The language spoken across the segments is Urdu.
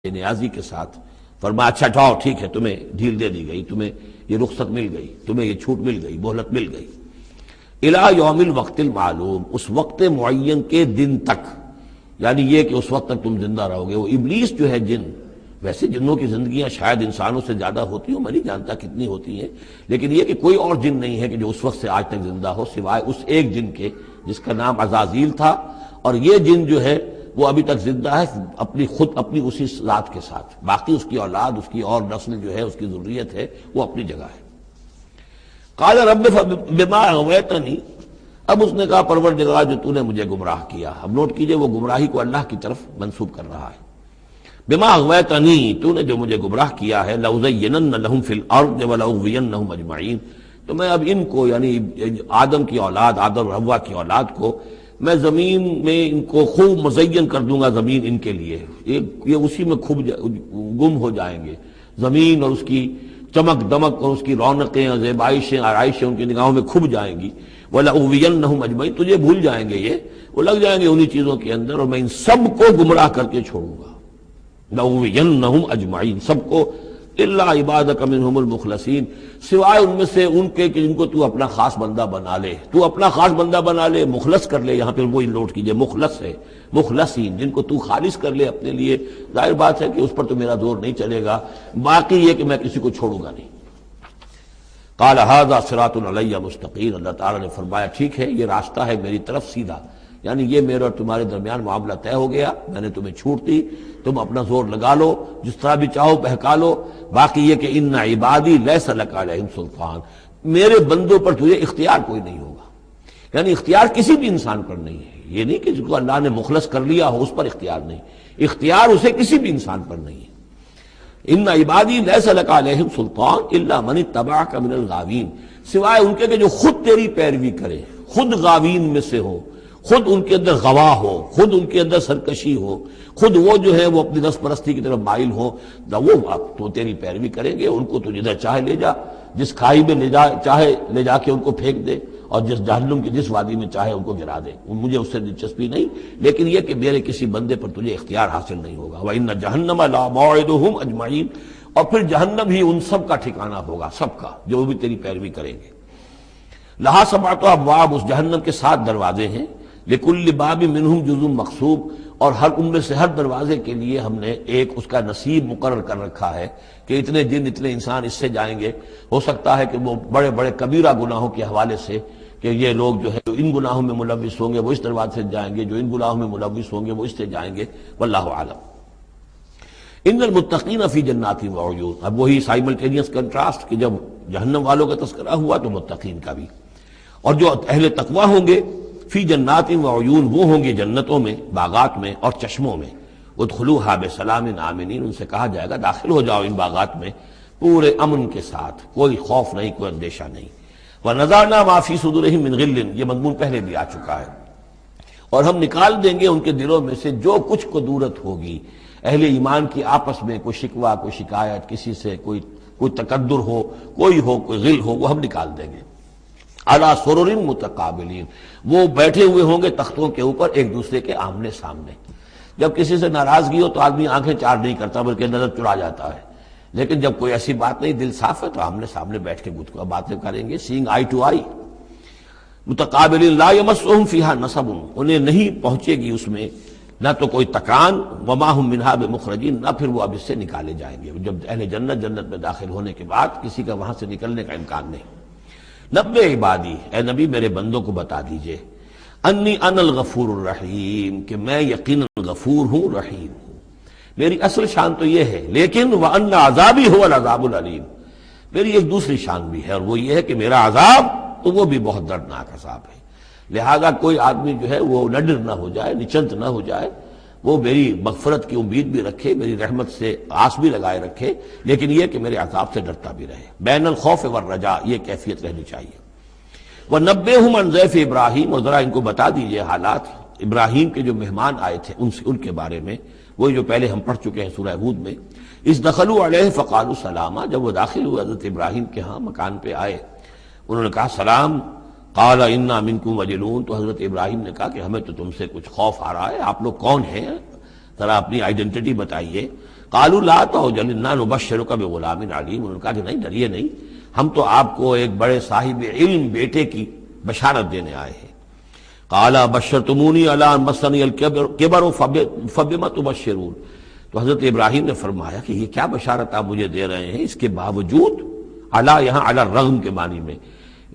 نیازی کے ساتھ فرمایا اچھا جاؤ ٹھیک ہے، تمہیں ڈھیل دے دی گئی، تمہیں یہ رخصت مل گئی، تمہیں یہ چھوٹ مل گئی، مہلت مل گئی الی یوم الوقت المعلوم، اس وقت معین کے دن تک، یعنی یہ کہ اس وقت تک تم زندہ رہو گے۔ وہ ابلیس جو ہے جن، ویسے جنوں کی زندگیاں شاید انسانوں سے زیادہ ہوتی ہوں، میں نہیں جانتا کتنی ہوتی ہیں، لیکن یہ کہ کوئی اور جن نہیں ہے کہ جو اس وقت سے آج تک زندہ ہو سوائے اس ایک جن کے جس کا نام عزازیل تھا، اور یہ جن جو ہے وہ ابھی تک زندہ ہے اپنی اسی ذات کے ساتھ، باقی اس کی اولاد، اس کی اور نسل جو ہے، اس کی ذریت ہے، وہ اپنی جگہ ہے۔ قال رب بما اغویتنی، اب اس نے کہا پروردگار جو تو نے مجھے گمراہ کیا۔ اب نوٹ کیجئے وہ گمراہی کو اللہ کی طرف منسوب کر رہا ہے۔ بما اغویتنی، تو نے جو مجھے گمراہ کیا ہے، لأزینن لہم فی الارض ولأغوینہم اجمعین، تو میں اب ان کو، یعنی آدم کی اولاد، آدم اور حوا کی اولاد کو میں زمین میں ان کو خوب مزین کر دوں گا، زمین ان کے لیے یہ اسی میں گم ہو جائیں گے، زمین اور اس کی چمک دمک اور اس کی رونقیں اور زیبائشیں آرائشیں ان کی نگاہوں میں کھب جائیں گی۔ وَلَأُغْوِيَنَّهُمْ أَجْمَعِينَ، تجھے بھول جائیں گے، یہ وہ لگ جائیں گے انہی چیزوں کے اندر، اور میں ان سب کو گمراہ کر کے چھوڑوں گا۔ لَأُغْوِيَنَّهُمْ أَجْمَعِينَ، سب کو، إِلَّا عِبَادَكَ مِنْهُمُ الْمُخْلَصِينَ، سوائے ان میں سے ان کے کہ جن کو تو اپنا خاص بندہ بنا لے، تو اپنا خاص بندہ بنا لے، مخلص کر لے، یہاں پہ وہی نوٹ کیجئے مخلص ہے، مخلصین، جن کو تو خالص کر لے اپنے لیے، ظاہر بات ہے کہ اس پر تو میرا زور نہیں چلے گا، باقی یہ کہ میں کسی کو چھوڑوں گا نہیں۔ قال ھذا صراط علی مستقیم، اللہ تعالیٰ نے فرمایا ٹھیک ہے، یہ راستہ ہے میری طرف سیدھا، یعنی یہ میرے اور تمہارے درمیان معاملہ طے ہو گیا، میں نے تمہیں چھوٹ دی، تم اپنا زور لگا لو، جس طرح بھی چاہو بہکا لو، باقی یہ کہ ان عبادی لیس لک علیہم سلطان، میرے بندوں پر تجھے اختیار کوئی نہیں ہوگا، یعنی اختیار کسی بھی انسان پر نہیں ہے، یہ نہیں کہ جس کو اللہ نے مخلص کر لیا ہو اس پر اختیار نہیں، اختیار اسے کسی بھی انسان پر نہیں ہے۔ ان عبادی لیس لک علیہم سلطان الا من اتبعک من الغاوین، سوائے ان کے کہ جو خود تیری پیروی کرے، خود غاوین میں سے ہو، خود ان کے اندر غوا ہو، خود ان کے اندر سرکشی ہو، خود وہ جو ہے وہ اپنی نفس پرستی کی طرف مائل ہو، وہ تو تیری پیروی کریں گے، ان کو تو جدھر چاہے لے جا، جس کھائی میں چاہے لے جا کے ان کو پھینک دے، اور جس جہنم کی جس وادی میں چاہے ان کو گرا دے، مجھے اس سے دلچسپی نہیں، لیکن یہ کہ میرے کسی بندے پر تجھے اختیار حاصل نہیں ہوگا۔ وَإِنَّ جَهَنَّمَ لَمَوْعِدُهُمْ أَجْمَعِينَ، اور پھر جہنم ہی ان سب کا ٹھکانہ ہوگا، سب کا، جو بھی تیری پیروی کریں گے۔ لَهَا سَبْعَةُ أَبْوَابٍ، اس جہنم کے 7 دروازے ہیں، لِكُلِّ بَابٍ مِّنْهُمْ جُزْءٌ مَقْسُومٌ، اور ہر ان میں سے ہر دروازے کے لیے ہم نے ایک اس کا نصیب مقرر کر رکھا ہے کہ اتنے جن اتنے انسان اس سے جائیں گے۔ ہو سکتا ہے کہ وہ بڑے بڑے کبیرہ گناہوں کے حوالے سے کہ یہ لوگ جو ہے جو ان گناہوں میں ملوث ہوں گے وہ اس دروازے سے جائیں گے، جو ان گناہوں میں ملوث ہوں گے وہ اس سے جائیں گے، واللہ اعلم۔ ان المتقین فی جنات وعیون، اب وہی سائملٹینیس کنٹراسٹ کہ جب جہنم والوں کا تذکرہ ہوا تو متقین کا بھی، اور جو اہل تقوی ہوں گے فی جنات وعیون، وہ ہوں گے جنتوں میں، باغات میں اور چشموں میں، ادخلوها بسلام آمنین، ان سے کہا جائے گا داخل ہو جاؤ ان باغات میں پورے امن کے ساتھ، کوئی خوف نہیں، کوئی اندیشہ نہیں۔ وَنَزَعْنَا مَا فِي صُدُورِهِم مِّن غِلٍّ، یہ مضمون پہلے بھی آ چکا ہے، اور ہم نکال دیں گے ان کے دلوں میں سے جو کچھ قدورت ہوگی، اہل ایمان کی آپس میں کوئی شکوہ، کوئی شکایت، کسی سے کوئی تکدر ہو، کوئی غل ہو، وہ ہم نکال دیں گے۔ عَلَىٰ سُرُرٍ مُتَقَابِلِينَ، وہ بیٹھے ہوئے ہوں گے تختوں کے اوپر ایک دوسرے کے آمنے سامنے۔ جب کسی سے ناراضگی ہو تو آدمی آنکھیں چار نہیں کرتا بلکہ نظر چرا جاتا ہے، لیکن جب کوئی ایسی بات نہیں، دل صاف ہے، تو آمنے سامنے بیٹھ کے گفتگو باتیں کریں گے، سینگ آئی ٹو آئی۔ متقابلین لا یمسہم فیہا نصب، انہیں نہیں پہنچے گی اس میں نہ تو کوئی تکان، وما ہم منہا بمخرجین، نہ پھر وہ اب اس سے نکالے جائیں گے۔ جب اہل جنت میں داخل ہونے کے بعد کسی کا وہاں سے نکلنے کا امکان نہیں۔ نبئ عبادی، اے نبی میرے بندوں کو بتا دیجئے، انی انا الغفور الرحیم، کہ میں یقیناً غفور ہوں، رحیم ہوں۔ میری اصل شان تو یہ ہے، لیکن وَأَنَّ عَذَابِي هُوَ الْعَذَابُ الْأَلِيمُ، میری ایک دوسری شان بھی ہے، اور وہ یہ ہے کہ میرا عذاب تو وہ بھی بہت دردناک عذاب ہے، لہذا کوئی آدمی جو ہے وہ نڈر نہ ہو جائے، نچنت نہ ہو جائے، وہ میری مغفرت کی امید بھی رکھے، میری رحمت سے آس بھی لگائے رکھے، لیکن یہ کہ میرے عذاب سے ڈرتا بھی رہے، بین الخوف والرجاء، یہ کیفیت رہنی چاہیے۔ وَنَبِّئْهُمْ عَنْ ضَيْفِ ابراہیم، اور ذرا ان کو بتا دیجئے حالات ابراہیم کے جو مہمان آئے تھے ان کے بارے میں، وہی جو پہلے ہم پڑھ چکے ہیں سورہ ہود میں۔ اِذْ دَخَلُوا عَلَيْهِ فَقَالُوا سَلَامًا، جب وہ داخل ہوئے حضرت ابراہیم کے ہاں مکان پہ آئے، انہوں نے کہا سلام۔ قَالَ إِنَّا مِنْكُمْ وَجِلُونَ، تو حضرت ابراہیم نے کہا کہ ہمیں تو تم سے کچھ خوف آ رہا ہے، آپ لوگ کون ہیں، ذرا اپنی آئیڈینٹی بتائیے۔ قالوا لا تعجل انا نبشرک بغلام علیم، انہوں نے کہا کہ نہیں ڈریے نہیں، ہم تو آپ کو ایک بڑے صاحب علم بیٹے کی بشارت دینے آئے ہیں۔ قال بشرتمونی علی ان مسنی الکبر فبما تبشرون، تو حضرت ابراہیم نے فرمایا کہ یہ کیا بشارت آپ مجھے دے رہے ہیں، اس کے باوجود، علی یہاں علی الرغم کے معنی میں،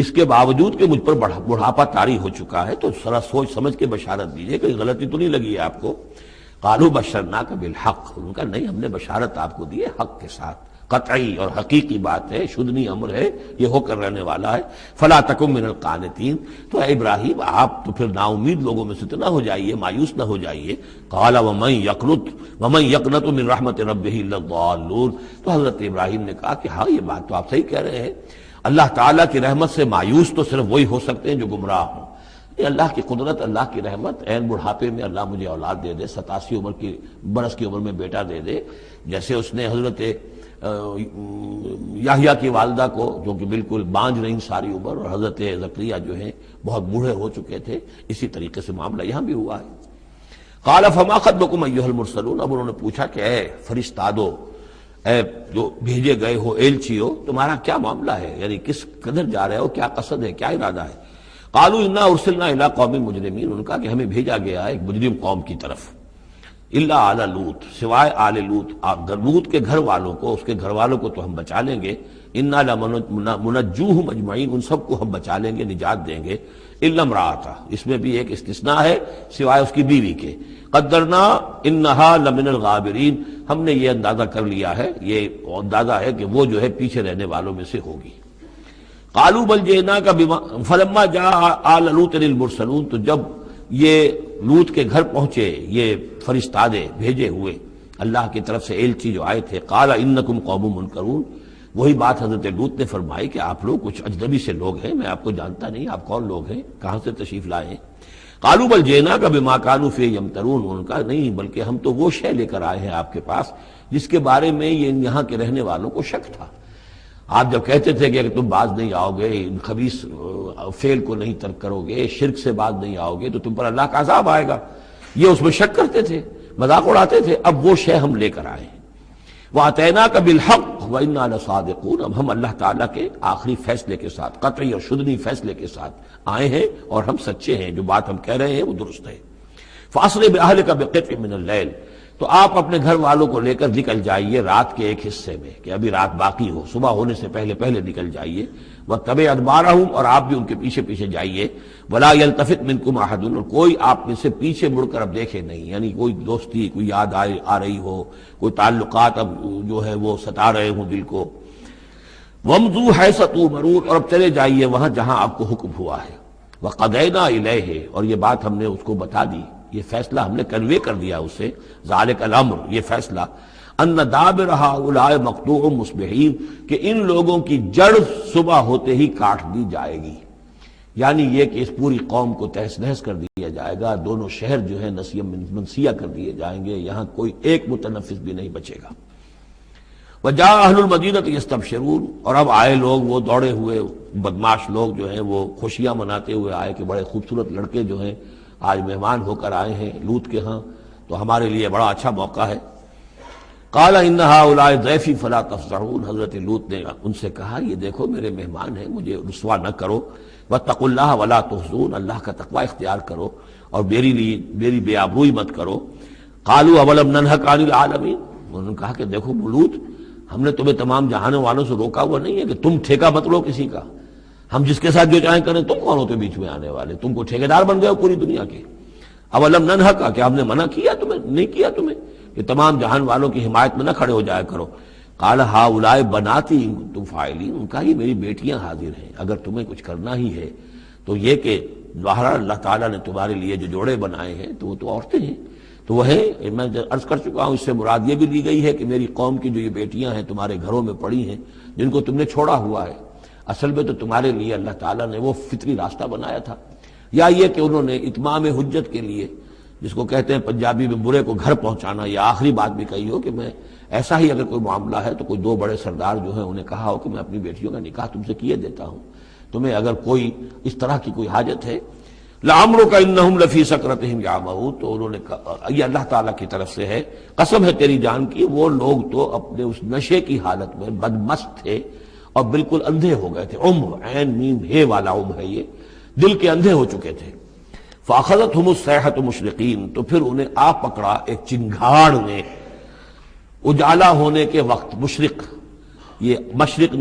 اس کے باوجود کہ مجھ پر بڑھاپا طاری ہو چکا ہے، تو ذرا سوچ سمجھ کے بشارت دیجیے، کوئی غلطی تو نہیں لگی ہے آپ کو۔ قالوا بشرناک بالحق، ان کا نہیں، ہم نے بشارت آپ کو دی ہے حق کے ساتھ، قطعی اور حقیقی بات ہے، شدنی امر ہے، یہ ہو کر رہنے والا ہے۔ فلا تکن من القانتین، تو اے ابراہیم آپ تو پھر نا امید لوگوں میں سے تو نہ ہو جائیے، مایوس نہ ہو جائیے۔ قال ومن یقنط من رحمت ربہ الا الضالون، تو حضرت ابراہیم نے کہا کہ ہاں یہ بات تو آپ صحیح کہہ رہے ہیں، اللہ تعالیٰ کی رحمت سے مایوس تو صرف وہی ہو سکتے ہیں جو گمراہ ہوں۔ یہ اللہ کی قدرت، اللہ کی رحمت، عین بڑھاپے میں اللہ مجھے اولاد دے دے، 87 برس کی عمر میں بیٹا دے دے، جیسے اس نے حضرت یحییٰ کی والدہ کو، جو کہ بالکل بانجھ رہی ساری عمر، اور حضرت زکریا جو ہیں بہت بوڑھے ہو چکے تھے، اسی طریقے سے معاملہ یہاں بھی ہوا ہے۔ قال فما خطبکم ایھا المرسلون، اب انہوں نے پوچھا کہ اے فرشتادو، اے جو بھیجے گئے ہو، ایلچیو، تمہارا کیا معاملہ ہے، یعنی کس قدر جا رہے ہو، کیا قصد ہے، کیا ارادہ ہے؟ قالوا انا ارسلنا الى قوم مجرمین، انہوں نے کہا کہ ہمیں بھیجا گیا ہے ایک مجرم قوم کی طرف، الا آل لوط، سوائے آل لوط، آپ لوط کے گھر والوں کو، اس کے گھر والوں کو تو ہم بچا لیں گے، انا لمنجوہم اجمعین، ان سب کو ہم بچا لیں گے، نجات دیں گے، الا امرأتہ، اس میں بھی ایک استثناء ہے، سوائے اس کی بیوی کے، قدرنا انہا لمن الغابرین، ہم نے یہ اندازہ کر لیا ہے، یہ اندازہ ہے کہ وہ جو ہے پیچھے رہنے والوں میں سے ہوگی۔ قالوا بل جئناک بما فلما جاء آل لوط المرسلون، تو جب یہ لوط کے گھر پہنچے یہ فرشتادے بھیجے ہوئے اللہ کی طرف سے ایلچی جو آئے تھے، قال انکم قوم منکرون، وہی بات حضرت لوط نے فرمائی کہ آپ لوگ کچھ اجنبی سے لوگ ہیں، میں آپ کو جانتا نہیں، آپ کون لوگ ہیں، کہاں سے تشریف لائے ہیں؟ قالوا بل جئناک بما كانوا فيه يمترون، ان کا نہیں، بلکہ ہم تو وہ شے لے کر آئے ہیں آپ کے پاس جس کے بارے میں یہاں کے رہنے والوں کو شک تھا۔ آپ جب کہتے تھے کہ تم باز نہیں آؤ گے، ان خبیث فعل کو نہیں ترک کرو گے، شرک سے باز نہیں آؤ گے، تو تم پر اللہ کا عذاب آئے گا، یہ اس میں شک کرتے تھے، مذاق اڑاتے تھے، اب وہ شے ہم لے کر آئے ہیں۔ وَأَتَيْنَاكَ بِالْحَقِّ وَإِنَّا لَصَادِقُونَ، اب ہم اللہ تعالیٰ کے آخری فیصلے کے ساتھ، قطعی اور شدنی فیصلے کے ساتھ آئے ہیں، اور ہم سچے ہیں، جو بات ہم کہہ رہے ہیں وہ درست ہے۔ فَأَسْرِ بِأَهْلِكَ بِقِطْعٍ مِّنَ اللَّيْلِ، تو آپ اپنے گھر والوں کو لے کر نکل جائیے رات کے ایک حصے میں، کہ ابھی رات باقی ہو، صبح ہونے سے پہلے پہلے نکل جائیے، وَاتَّبِعْ أَدْبَارَهُمْ، اور آپ بھی ان کے پیچھے پیچھے جائیے، وَلَا يَلْتَفِتْ مِنْكُمْ أَحَدٌ، اور کوئی آپ میں سے پیچھے مڑ کر اب دیکھے نہیں، یعنی کوئی دوستی، کوئی یاد آ رہی ہو، کوئی تعلقات اب جو ہے وہ ستا رہے ہوں دل کو۔ وَامْضُوا حَيْثَ تُؤْمَرُونَ، اور اب چلے جائیے وہاں جہاں آپ کو حکم ہوا ہے۔ وَقَضَيْنَا إِلَيْهِ، اور یہ بات ہم نے اس کو بتا دی، یہ فیصلہ ہم نے کنوے کر دیا اسے، ذالک الامر، یہ فیصلہ، ان دابر ہؤلاء مقطوع مصبحین، کہ ان لوگوں کی جڑ صبح ہوتے ہی کاٹ دی جائے گی، یعنی یہ کہ اس پوری قوم کو تہس نہس کر دیا جائے گا، دونوں شہر جو ہیں نسیہ منسیہ کر دیے جائیں گے، یہاں کوئی ایک متنفس بھی نہیں بچے گا۔ وجاء اہل المدینہ یستبشرون، اور اب آئے لوگ وہ دوڑے ہوئے بدماش لوگ جو ہیں وہ خوشیاں مناتے ہوئے آئے کہ بڑے خوبصورت لڑکے جو ہیں آج مہمان ہو کر آئے ہیں لوط کے ہاں، تو ہمارے لیے بڑا اچھا موقع ہے۔ قال ان هؤلاء ضیفی فلا تفضحون، حضرت لوط نے ان سے کہا یہ دیکھو میرے مہمان ہیں، مجھے رسوا نہ کرو، واتقوا اللہ ولا تحزون، اللہ کا تقوی اختیار کرو اور میری بے آبروئی مت کرو۔ قالوا اولم ننهک عن العالمین، انہوں نے کہا کہ دیکھو لوط، ہم نے تمہیں تمام جہانوں والوں سے روکا ہوا نہیں ہے کہ تم ٹھیکہ مت لو کسی کا، ہم جس کے ساتھ جو چاہیں کریں، تم کون ہوتے بیچ میں آنے والے، تم کو ٹھیکیدار بن گئے ہو پوری دنیا کے۔ اولم ننہک، کہ ہم نے منع کیا تمہیں، نہیں کیا تمہیں کہ تمام جہان والوں کی حمایت میں نہ کھڑے ہو جایا کرو۔ قال ہؤلاء بناتی ان کنتم فاعلین، ان کا یہ میری بیٹیاں حاضر ہیں، اگر تمہیں کچھ کرنا ہی ہے تو یہ کہ ظاہر اللہ تعالیٰ نے تمہارے لیے جو جوڑے بنائے ہیں تو وہ تو عورتیں ہیں، تو وہ ہے، میں عرض کر چکا ہوں، اس سے مراد یہ بھی لی گئی ہے کہ میری قوم کی جو یہ بیٹیاں ہیں تمہارے گھروں میں پڑی ہیں، جن کو تم نے چھوڑا ہوا ہے، اصل میں تو تمہارے لیے اللہ تعالیٰ نے وہ فطری راستہ بنایا تھا، یا یہ کہ انہوں نے اتمام حجت کے لیے، جس کو کہتے ہیں پنجابی میں برے کو گھر پہنچانا، یا آخری بات بھی کہی ہو کہ میں ایسا ہی اگر کوئی معاملہ ہے تو کوئی دو بڑے سردار جو ہیں انہیں کہا ہو کہ میں اپنی بیٹیوں کا نکاح تم سے کیے دیتا ہوں، تمہیں اگر کوئی اس طرح کی کوئی حاجت ہے۔ لعمرک انہم لفی سکرتہم یعمہون، تو انہوں نے کہا، یہ اللہ تعالیٰ کی طرف سے ہے، قسم ہے تیری جان کی، وہ لوگ تو اپنے اس نشے کی حالت میں بدمست تھے اور بالکل اندھے ہو گئے تھے. عمر، عین میم ہے والا عمر ہے، یہ دل کے اندھے ہو چکے تھے. فاخذتہم الصیحۃ مشرقین، تو پھر انہیں آ پکڑا ایک چنگھاڑ نے اجالا ہونے کے وقت. مشرق، یہ مشرق